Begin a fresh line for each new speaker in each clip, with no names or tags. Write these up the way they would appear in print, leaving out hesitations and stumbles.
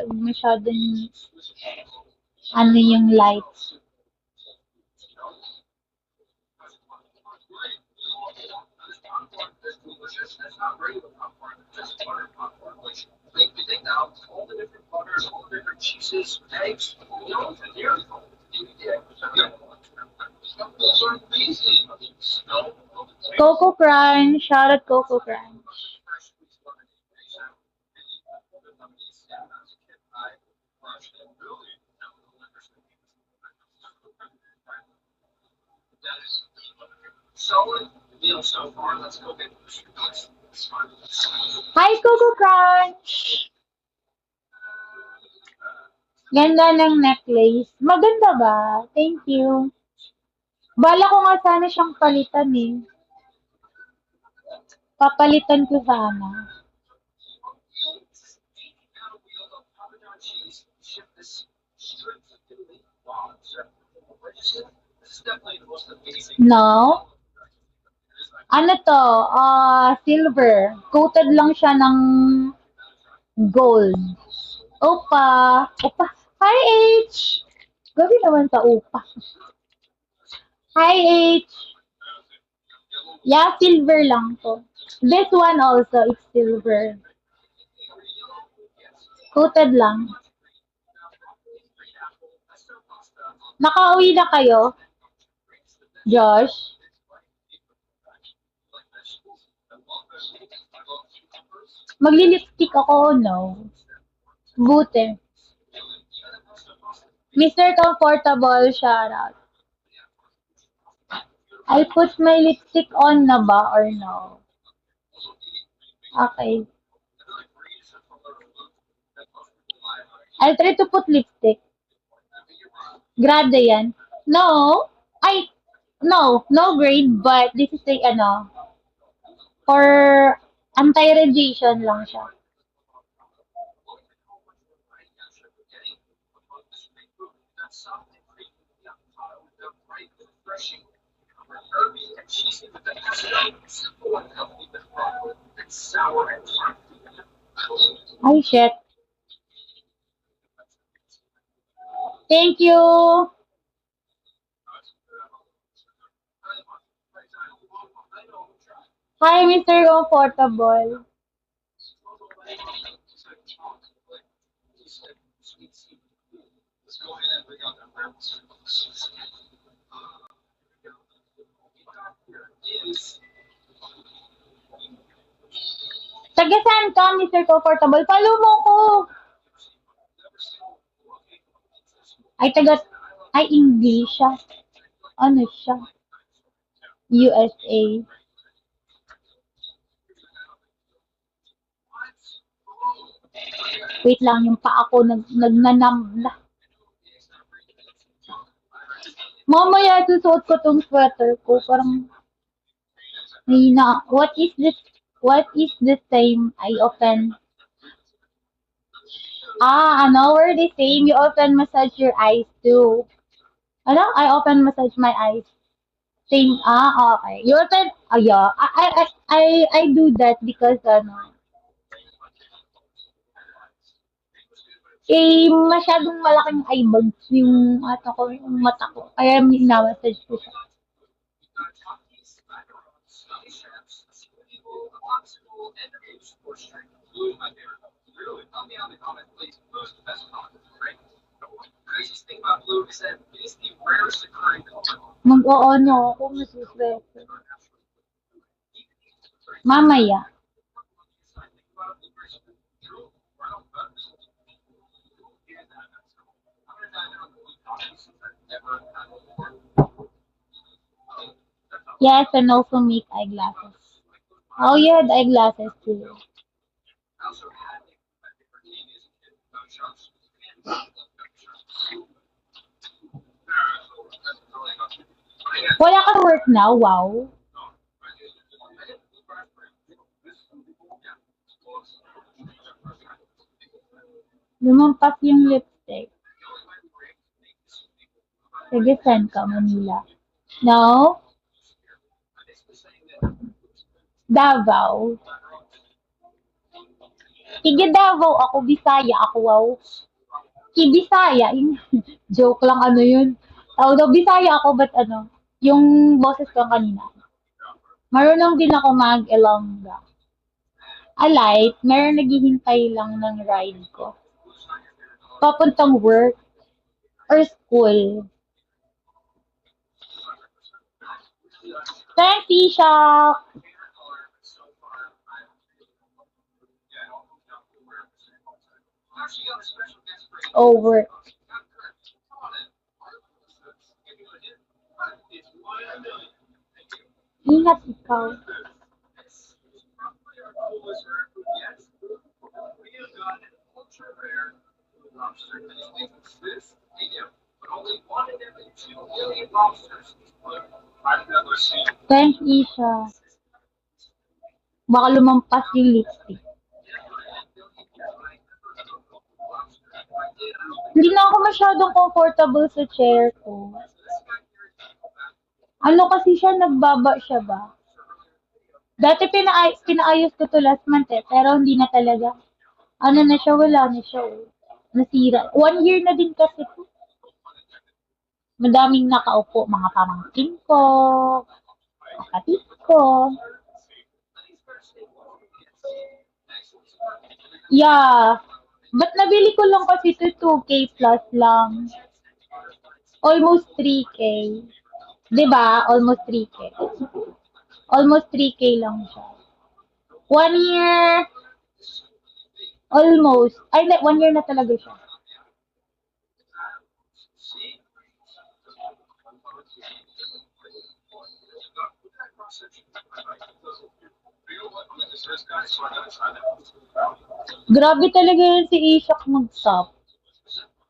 masyadong ano yung lights. Coco Crunch, shout out Coco Crunch. Hi Coco Crunch! Ganda ng necklace. Maganda ba? Thank you. Bala ko nga sana siyang palitan eh. Papalitan ko sana. No? Ano to? Silver. Coated lang siya ng gold. Opa. Opa. Hi, H! Gabi naman sa upa. Hi, H! Yeah, silver lang to. This one also is silver. Coated lang. Nakauwi na kayo, Josh? Magli-lipstick ako, no? Buti. Mr. Comfortable, shout out. I put my lipstick on na ba or no? Okay. I'll try to put lipstick. Grade yan. No. Ay, no. No grade, but this is like, ano, for anti-radiation lang siya. Ay, shit. Thank you. Hi, Mr. Comfortable. Taga saan ka, Mr. Comfortable? Follow mo ko. Ay, taga, ay, English siya. Ano siya? USA. Wait lang, yung pa ako nagnanam na. Mamaya susuot ko tong sweater ko. Parang, na, what is the same I often, ano, we're the same. You often massage your eyes too. Ano? I often massage my eyes. Same, okay. You often, yeah. I do that because, ano, masyadong malaking eye bags yung, yung mata ko. Kaya minamassage ko siya. Mag-o-ano ako, masisweto. Mamaya. Yes, and also make eyeglasses. Oh, you had eyeglasses too. Wala kang work now? Wow. Lumampas yung lipstick. Sige, saan ka, Manila? No? Davao. Sige Davao, ako Bisaya, ako wow. Si Bisaya, joke lang ano yun. Tawag daw Bisaya ako, but ano, yung boses ko kanina. Marunong din ako mag-Ilongga. Alight, meron naghihintay lang ng ride ko. Papuntang work or school. Thanks, Ishak! Oh, work. Ingat ikaw. Thanks, Isha. Baka lumampas yung lipstick. Hindi na ako masyadong comfortable sa chair ko. Ano kasi siya, nagbaba siya ba? Dati pinaayos ko to last month pero hindi na talaga. Ano na siya, wala na siya. Oh. Nasira. 1 year na din kasi to. Madaming nakaupo, mga pamangkin ko, kapatid ko. Yeah. But nabili ko lang kasi to 2K plus lang. Almost 3K. 'Di ba? Almost 3K. Almost 3K lang siya. 1 year, almost. Ay, hindi, 1 year na talaga siya. Grabe talaga yun si Ishak mag-stop.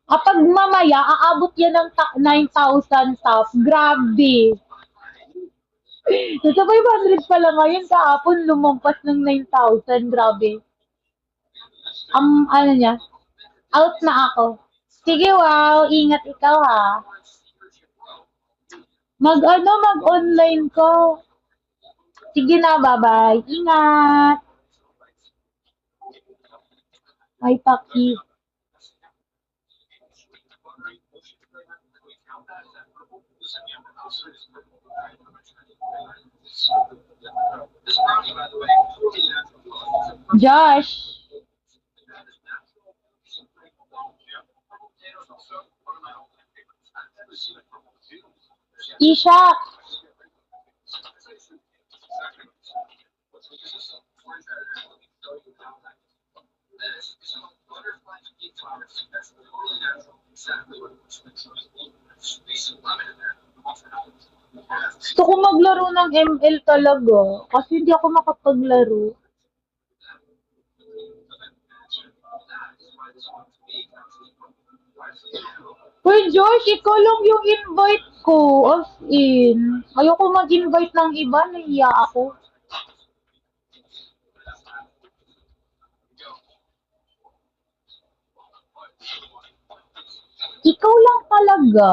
Kapag mamaya, aabot yan ng 9,000 top. Grabe. Nasa 500 pa lang ngayon, kahapon lumampas ng 9,000. Grabe. Ano niya, out na ako. Sige, wow. Ingat ikaw, ha. Mag-online ko. Sige na, bye-bye. Ingat. Bye, Paki. Josh. Ishak. Gusto ko maglaro ng ML talaga. Kasi hindi ako makapaglaro. Uy, Josh, ikaw lang yung invite ko. As in. Ayoko mag-invite ng iba. Nahiya ako. Ikaw lang talaga.